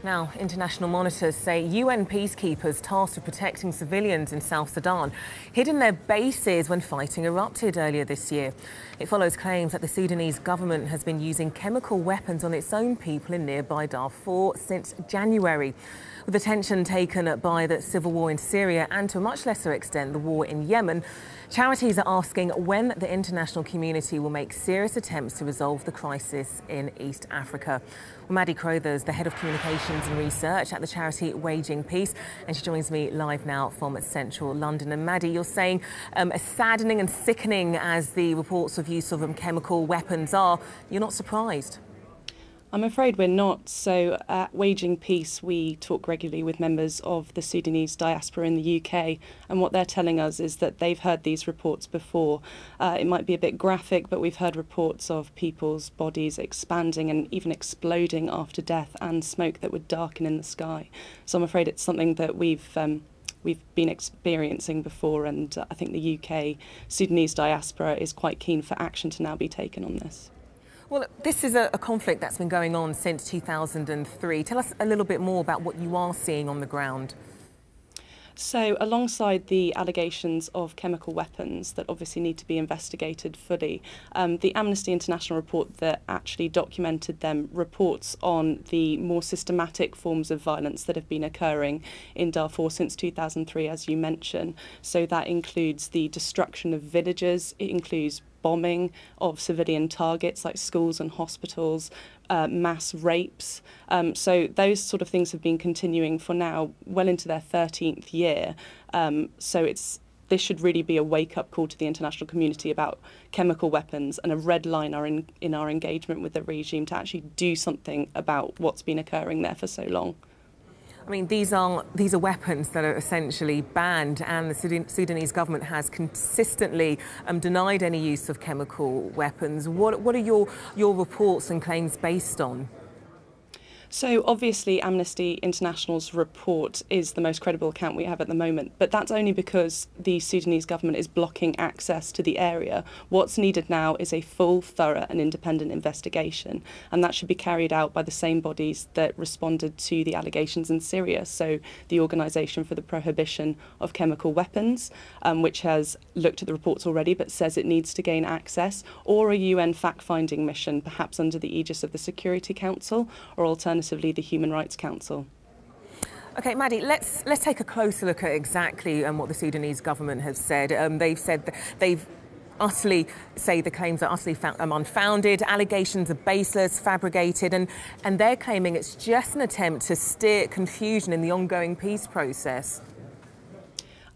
Now, international monitors say UN peacekeepers tasked with protecting civilians in South Sudan hid in their bases when fighting erupted earlier this year. It follows claims that the Sudanese government has been using chemical weapons on its own people in nearby Darfur since January. With attention taken by the civil war in Syria and, to a much lesser extent, the war in Yemen, charities are asking when the international community will make serious attempts to resolve the crisis in East Africa. Well, Maddie Crothers, the head of communications and research at the charity Waging Peace, and she joins me live now from central London. And Maddie, you're saying as saddening and sickening as the reports of use of chemical weapons are, you're not surprised? I'm afraid we're not. So at Waging Peace, we talk regularly with members of the Sudanese diaspora in the UK, and what they're telling us is that they've heard these reports before. It might be a bit graphic, but we've heard reports of people's bodies expanding and even exploding after death, and smoke that would darken in the sky. So I'm afraid it's something that we've been experiencing before, and I think the UK Sudanese diaspora is quite keen for action to now be taken on this. Well, this is a conflict that's been going on since 2003. Tell us a little bit more about what you are seeing on the ground. So alongside the allegations of chemical weapons that obviously need to be investigated fully, the Amnesty International report that actually documented them reports on the more systematic forms of violence that have been occurring in Darfur since 2003, as you mentioned. So that includes the destruction of villages, it includes bombing of civilian targets like schools and hospitals, mass rapes. So those sort of things have been continuing for now well into their 13th year. So this should really be a wake-up call to the international community about chemical weapons, and a red line in our engagement with the regime to actually do something about what's been occurring there for so long. I mean, these are weapons that are essentially banned, and the Sudanese government has consistently denied any use of chemical weapons. What are your reports and claims based on? So obviously Amnesty International's report is the most credible account we have at the moment, but that's only because the Sudanese government is blocking access to the area. What's needed now is a full, thorough and independent investigation, and that should be carried out by the same bodies that responded to the allegations in Syria. So the Organisation for the Prohibition of Chemical Weapons, which has looked at the reports already but says it needs to gain access, or a UN fact-finding mission, perhaps under the aegis of the Security Council, or alternatively the Human Rights Council. OK, Maddie, let's take a closer look at exactly what the Sudanese government has said. They've said that they've utterly say the claims are utterly unfounded, allegations are baseless, fabricated, and they're claiming it's just an attempt to steer confusion in the ongoing peace process.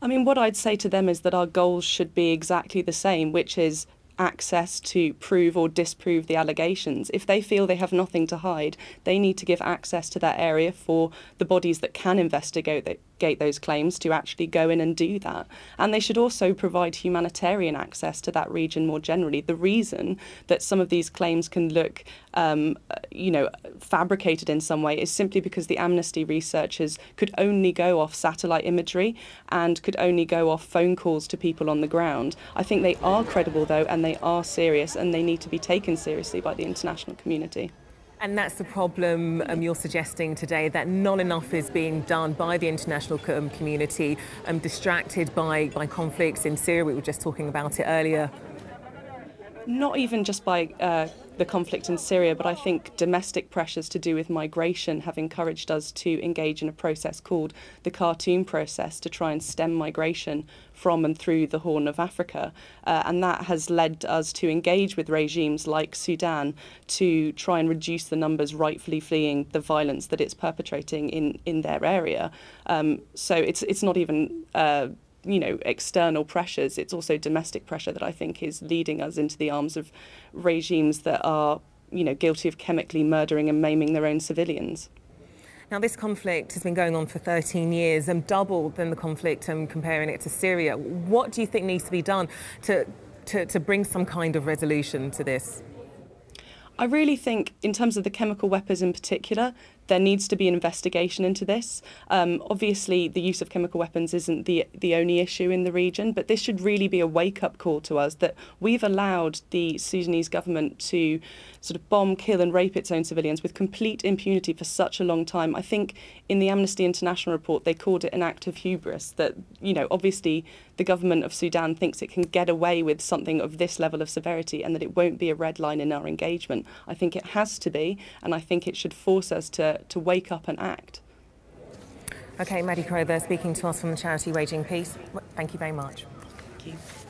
I mean, what I'd say to them is that our goals should be exactly the same, which is access to prove or disprove the allegations. If they feel they have nothing to hide, they need to give access to that area for the bodies that can investigate those claims to actually go in and do that. And they should also provide humanitarian access to that region more generally. The reason that some of these claims can look fabricated in some way is simply because the Amnesty researchers could only go off satellite imagery and could only go off phone calls to people on the ground. I think they are credible though, and they are serious, and they need to be taken seriously by the international community. And that's the problem you're suggesting today, that not enough is being done by the international community, distracted by conflicts in Syria. We were just talking about it earlier. Not even just by the conflict in Syria, but I think domestic pressures to do with migration have encouraged us to engage in a process called the Khartoum process to try and stem migration from and through the Horn of Africa. And that has led us to engage with regimes like Sudan to try and reduce the numbers rightfully fleeing the violence that it's perpetrating in their area. So it's not even external pressures, it's also domestic pressure that I think is leading us into the arms of regimes that are, guilty of chemically murdering and maiming their own civilians. Now, this conflict has been going on for 13 years, double than the conflict, comparing it to Syria. What do you think needs to be done to bring some kind of resolution to this? I really think, in terms of the chemical weapons in particular, there needs to be an investigation into this. Obviously, the use of chemical weapons isn't the only issue in the region, but this should really be a wake-up call to us that we've allowed the Sudanese government to sort of bomb, kill and rape its own civilians with complete impunity for such a long time. I think in the Amnesty International report, they called it an act of hubris that, you know, obviously the government of Sudan thinks it can get away with something of this level of severity and that it won't be a red line in our engagement. I think it has to be, and I think it should force us to wake up and act. OK, Maddie Crow there speaking to us from the charity Waging Peace. Thank you very much. Thank you.